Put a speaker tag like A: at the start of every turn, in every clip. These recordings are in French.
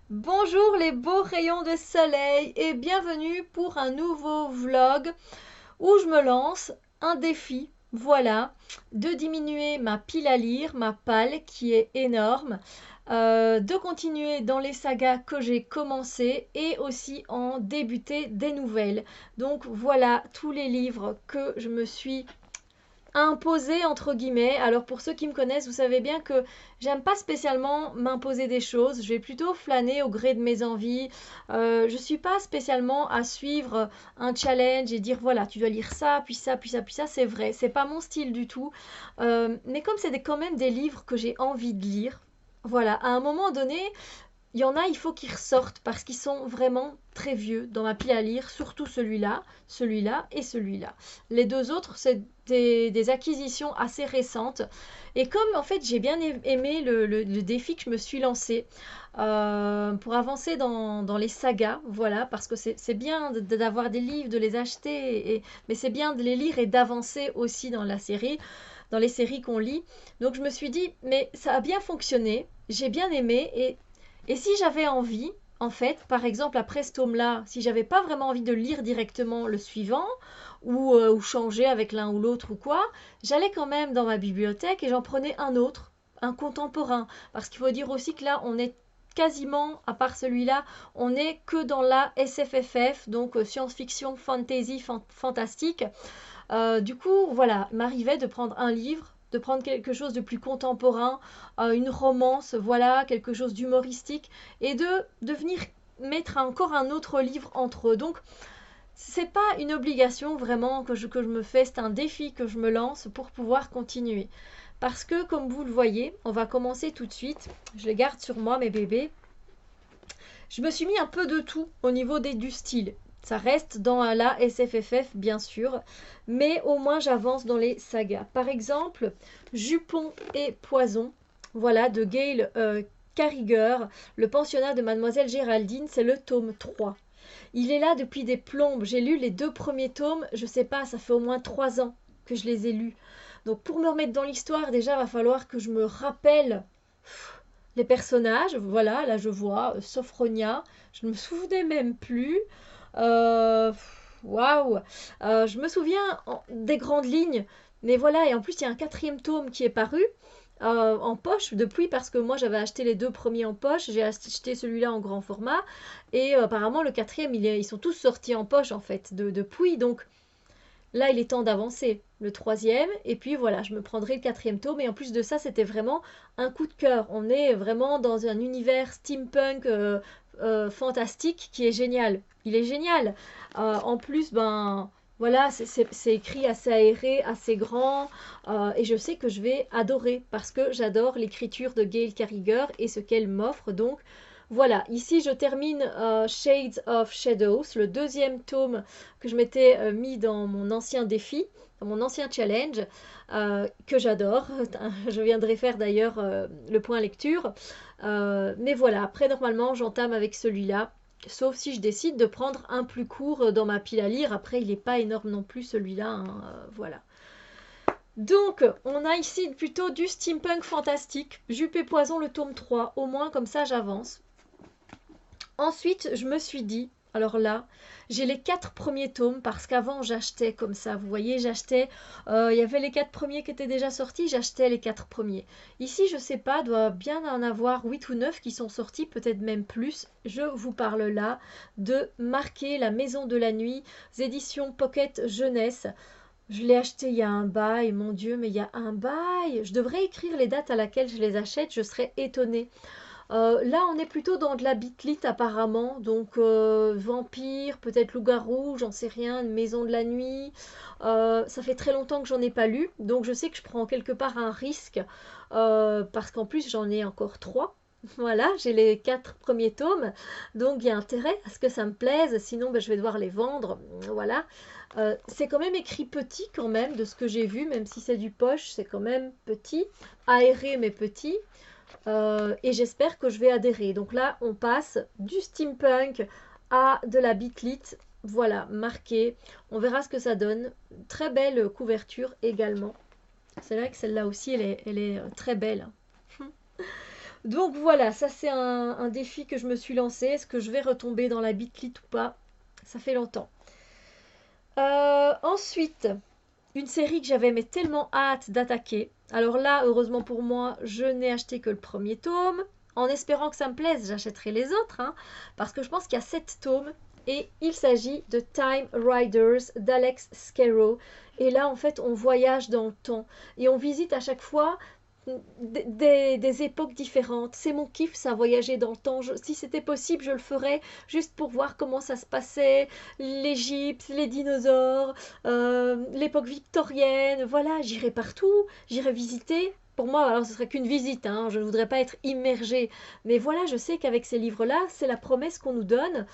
A: Bonjour les beaux rayons de soleil et bienvenue pour un nouveau vlog où je me lance un défi, voilà, de diminuer ma pile à lire, ma palle qui est énorme, de continuer dans les sagas que j'ai commencé et aussi en débuter des nouvelles. Donc voilà tous les livres que je me suis imposer entre guillemets. Alors pour ceux qui me connaissent, vous savez bien que j'aime pas spécialement m'imposer des choses. Je vais plutôt flâner au gré de mes envies. Je suis pas spécialement à suivre un challenge et dire voilà, tu dois lire ça, puis ça, puis ça, puis ça. C'est vrai, c'est pas mon style du tout. Mais comme c'est quand même des livres que j'ai envie de lire, voilà, à un moment donné, il y en a, il faut qu'ils ressortent parce qu'ils sont vraiment très vieux dans ma pile à lire, surtout celui-là, celui-là et celui-là. Les deux autres, c'est des acquisitions assez récentes. Et comme en fait j'ai bien aimé le défi que je me suis lancé pour avancer dans les sagas, voilà, parce que c'est bien d'avoir des livres, de les acheter, mais c'est bien de les lire et d'avancer aussi dans la série, dans les séries qu'on lit. Donc je me suis dit, mais ça a bien fonctionné, j'ai bien aimé et si j'avais envie, en fait, par exemple après ce tome-là, si j'avais pas vraiment envie de lire directement le suivant, ou changer avec l'un ou l'autre ou quoi, j'allais quand même dans ma bibliothèque et j'en prenais un autre, un contemporain. Parce qu'il faut dire aussi que là, on est quasiment, à part celui-là, on n'est que dans la SFFF, donc science-fiction, fantasy, fantastique. Du coup, voilà, m'arrivait de prendre un livre, de prendre quelque chose de plus contemporain, une romance, voilà, quelque chose d'humoristique, et de venir mettre encore un autre livre entre eux. Donc, c'est pas une obligation vraiment que je me fais, c'est un défi que je me lance pour pouvoir continuer. Parce que, comme vous le voyez, on va commencer tout de suite. Je les garde sur moi, mes bébés. Je me suis mis un peu de tout au niveau du style. Ça reste dans la SFFF, bien sûr, mais au moins j'avance dans les sagas. Par exemple, Jupon et Poison, voilà, de Gail Carriger, le pensionnat de Mademoiselle Géraldine, c'est le tome 3. Il est là depuis des plombes. J'ai lu les deux premiers tomes, je sais pas, ça fait au moins 3 ans que je les ai lus. Donc pour me remettre dans l'histoire, déjà, va falloir que je me rappelle les personnages. Voilà, là je vois Sophronia, je ne me souvenais même plus. Euh, Waouh. Je me souviens des grandes lignes, mais voilà, et en plus il y a un quatrième tome qui est paru. En poche depuis parce que moi j'avais acheté les deux premiers en poche, j'ai acheté celui-là en grand format et apparemment le quatrième ils sont tous sortis en poche en fait depuis, donc là il est temps d'avancer le troisième et puis voilà je me prendrai le quatrième tome et en plus de ça c'était vraiment un coup de cœur, on est vraiment dans un univers steampunk fantastique qui est génial, il est génial. En plus ben voilà, c'est écrit assez aéré, assez grand, et je sais que je vais adorer parce que j'adore l'écriture de Gail Carriger et ce qu'elle m'offre. Donc voilà, ici je termine Shades of Shadows, le deuxième tome que je m'étais mis dans mon ancien défi, dans mon ancien challenge, que j'adore. Je viendrai faire d'ailleurs le point lecture. Mais voilà, après normalement j'entame avec celui-là. Sauf si je décide de prendre un plus court dans ma pile à lire. Après, il n'est pas énorme non plus celui-là, hein, voilà. Donc, on a ici plutôt du steampunk fantastique. Jupe et Poison, le tome 3. Au moins, comme ça, j'avance. Ensuite, je me suis dit, alors là, j'ai les 4 premiers tomes parce qu'avant j'achetais comme ça, vous voyez, j'achetais, il y avait les 4 premiers qui étaient déjà sortis, j'achetais les 4 premiers. Ici, je sais pas, doit bien en avoir 8 ou 9 qui sont sortis, peut-être même plus. Je vous parle là de Marquer la Maison de la Nuit, éditions Pocket Jeunesse. Je l'ai acheté il y a un bail, mon Dieu, mais il y a un bail. Je devrais écrire les dates à laquelle je les achète, je serais étonnée. Là, on est plutôt dans de la bitlit apparemment, donc vampire, peut-être loup-garou, j'en sais rien, une maison de la nuit. Ça fait très longtemps que j'en ai pas lu, donc je sais que je prends quelque part un risque, parce qu'en plus j'en ai encore 3. Voilà, j'ai les 4 premiers tomes, donc il y a intérêt à ce que ça me plaise, sinon ben, je vais devoir les vendre. Voilà. C'est quand même écrit petit quand même, de ce que j'ai vu, même si c'est du poche, c'est quand même petit, aéré mais petit. Et j'espère que je vais adhérer. Donc là, on passe du steampunk à de la bitlit. Voilà, marqué. On verra ce que ça donne. Très belle couverture également. C'est vrai que celle-là aussi, elle est très belle. Donc voilà, ça c'est un défi que je me suis lancé. Est-ce que je vais retomber dans la bitlite ou pas? Ça fait longtemps. Ensuite, une série que j'avais mais tellement hâte d'attaquer. Alors là, heureusement pour moi, je n'ai acheté que le premier tome. En espérant que ça me plaise, j'achèterai les autres, hein, parce que je pense qu'il y a 7 tomes. Et il s'agit de Time Riders d'Alex Scarrow. Et là, en fait, on voyage dans le temps. Et on visite à chaque fois des époques différentes. C'est mon kiff, ça, voyager dans le temps. Si c'était possible, je le ferais juste pour voir comment ça se passait. L'Égypte, les dinosaures, l'époque victorienne. Voilà, j'irai partout, j'irai visiter. Pour moi, alors ce serait qu'une visite, hein, je ne voudrais pas être immergée. Mais voilà, je sais qu'avec ces livres-là, c'est la promesse qu'on nous donne.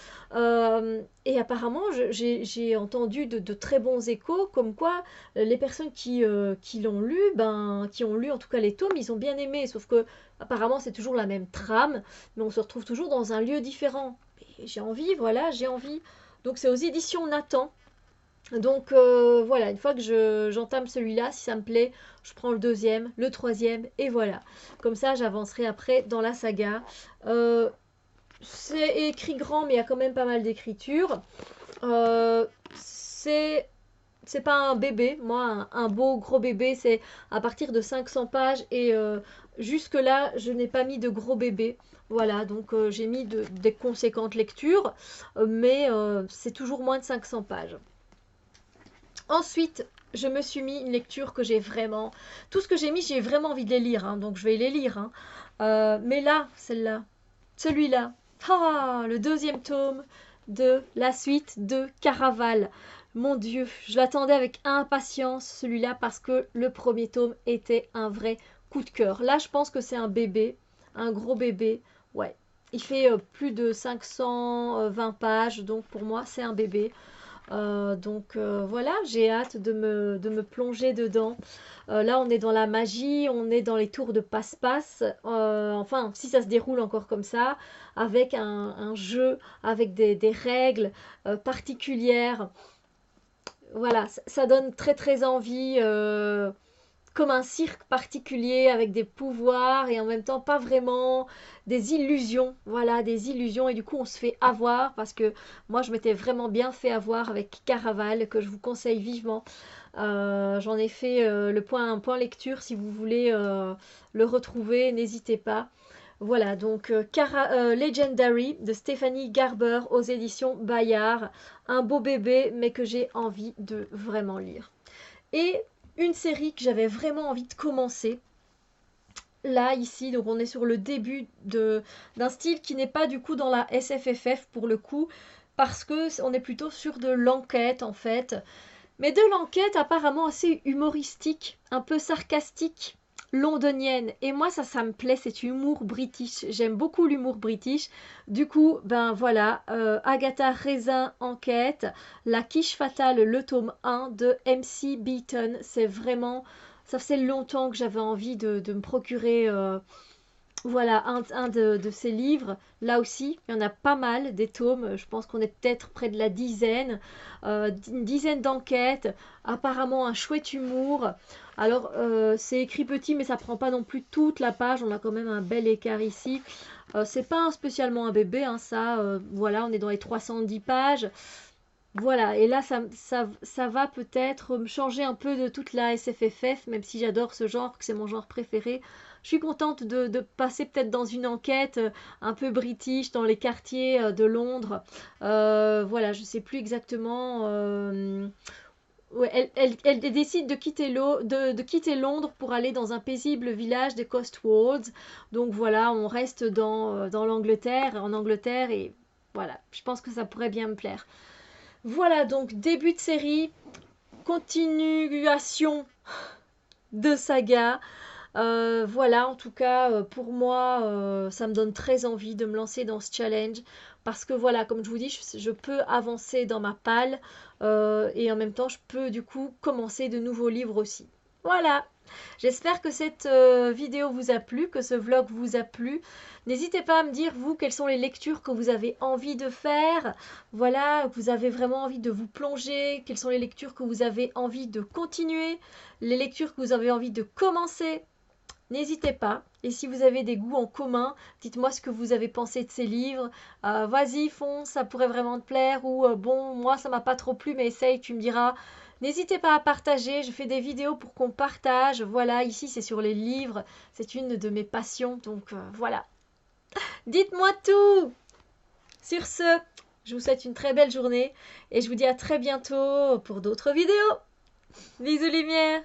A: Et apparemment, j'ai entendu de très bons échos, comme quoi les personnes qui l'ont lu, ben, qui ont lu en tout cas les tomes, ils ont bien aimé. Sauf que apparemment, c'est toujours la même trame, mais on se retrouve toujours dans un lieu différent. Et j'ai envie, voilà, j'ai envie. Donc c'est aux éditions Nathan. Donc voilà, une fois que j'entame celui-là, si ça me plaît, je prends le deuxième, le troisième, et voilà. Comme ça, j'avancerai après dans la saga. C'est écrit grand, mais il y a quand même pas mal d'écriture. Euh, c'est pas un bébé, moi, un beau gros bébé, c'est à partir de 500 pages, et jusque-là, je n'ai pas mis de gros bébé. Voilà, donc j'ai mis des conséquentes lectures, mais c'est toujours moins de 500 pages. Ensuite, je me suis mis une lecture que j'ai vraiment... Tout ce que j'ai mis, j'ai vraiment envie de les lire, hein, donc je vais les lire, hein. Mais là, celle-là, celui-là, ah, le deuxième tome de la suite de Caraval. Mon Dieu, je l'attendais avec impatience, celui-là, parce que le premier tome était un vrai coup de cœur. Là, je pense que c'est un bébé, un gros bébé. Ouais, il fait plus de 520 pages, donc pour moi, c'est un bébé. Donc voilà, j'ai hâte de me plonger dedans. Là, on est dans la magie, on est dans les tours de passe-passe. Enfin, si ça se déroule encore comme ça, avec un jeu, avec des règles particulières. Voilà, ça donne très très envie. Comme un cirque particulier avec des pouvoirs et en même temps pas vraiment, des illusions, voilà, des illusions, et du coup on se fait avoir, parce que moi je m'étais vraiment bien fait avoir avec Caraval, que je vous conseille vivement. J'en ai fait un point lecture, si vous voulez le retrouver, n'hésitez pas. Voilà, donc Legendary de Stéphanie Garber aux éditions Bayard, un beau bébé mais que j'ai envie de vraiment lire. Et une série que j'avais vraiment envie de commencer. Là, ici, donc on est sur le début d'un style qui n'est pas du coup dans la SFFF pour le coup, parce que on est plutôt sur de l'enquête en fait. Mais de l'enquête apparemment assez humoristique, un peu sarcastique, londonienne. Et moi, ça me plaît, cet humour british. J'aime beaucoup l'humour british. Du coup, ben voilà, Agatha Raisin enquête, La quiche fatale, le tome 1 de MC Beaton. C'est vraiment... Ça faisait longtemps que j'avais envie de me procurer... voilà, un de ces livres. Là aussi, il y en a pas mal, des tomes. Je pense qu'on est peut-être près de la dizaine. Une dizaine d'enquêtes. Apparemment, un chouette humour. Alors, c'est écrit petit, mais ça prend pas non plus toute la page. On a quand même un bel écart ici. C'est pas spécialement un bébé, hein, ça. Voilà, on est dans les 310 pages. Voilà, et là, ça va peut-être me changer un peu de toute la SFFF, même si j'adore ce genre, que c'est mon genre préféré. Je suis contente de passer peut-être dans une enquête un peu british, dans les quartiers de Londres. Voilà, je sais plus exactement. Ouais, elle décide de quitter Londres pour aller dans un paisible village des Cotswolds. Donc voilà, on reste dans l'Angleterre, en Angleterre, et voilà, je pense que ça pourrait bien me plaire. Voilà, donc début de série, continuation de saga. Voilà, en tout cas, pour moi, ça me donne très envie de me lancer dans ce challenge, parce que voilà, comme je vous dis, je peux avancer dans ma palle, et en même temps, je peux du coup commencer de nouveaux livres aussi. Voilà, j'espère que cette vidéo vous a plu, que ce vlog vous a plu. N'hésitez pas à me dire, vous, quelles sont les lectures que vous avez envie de faire. Voilà, vous avez vraiment envie de vous plonger. Quelles sont les lectures que vous avez envie de continuer. Les lectures que vous avez envie de commencer. n'hésitez pas. Et si vous avez des goûts en commun, dites-moi ce que vous avez pensé de ces livres. Vas-y, fonce, ça pourrait vraiment te plaire. Ou bon, moi, ça m'a pas trop plu, mais essaye, tu me diras. N'hésitez pas à partager. Je fais des vidéos pour qu'on partage. Voilà, ici, c'est sur les livres. C'est une de mes passions. Donc voilà. Dites-moi tout. Sur ce, je vous souhaite une très belle journée. Et je vous dis à très bientôt pour d'autres vidéos. Bisous lumière.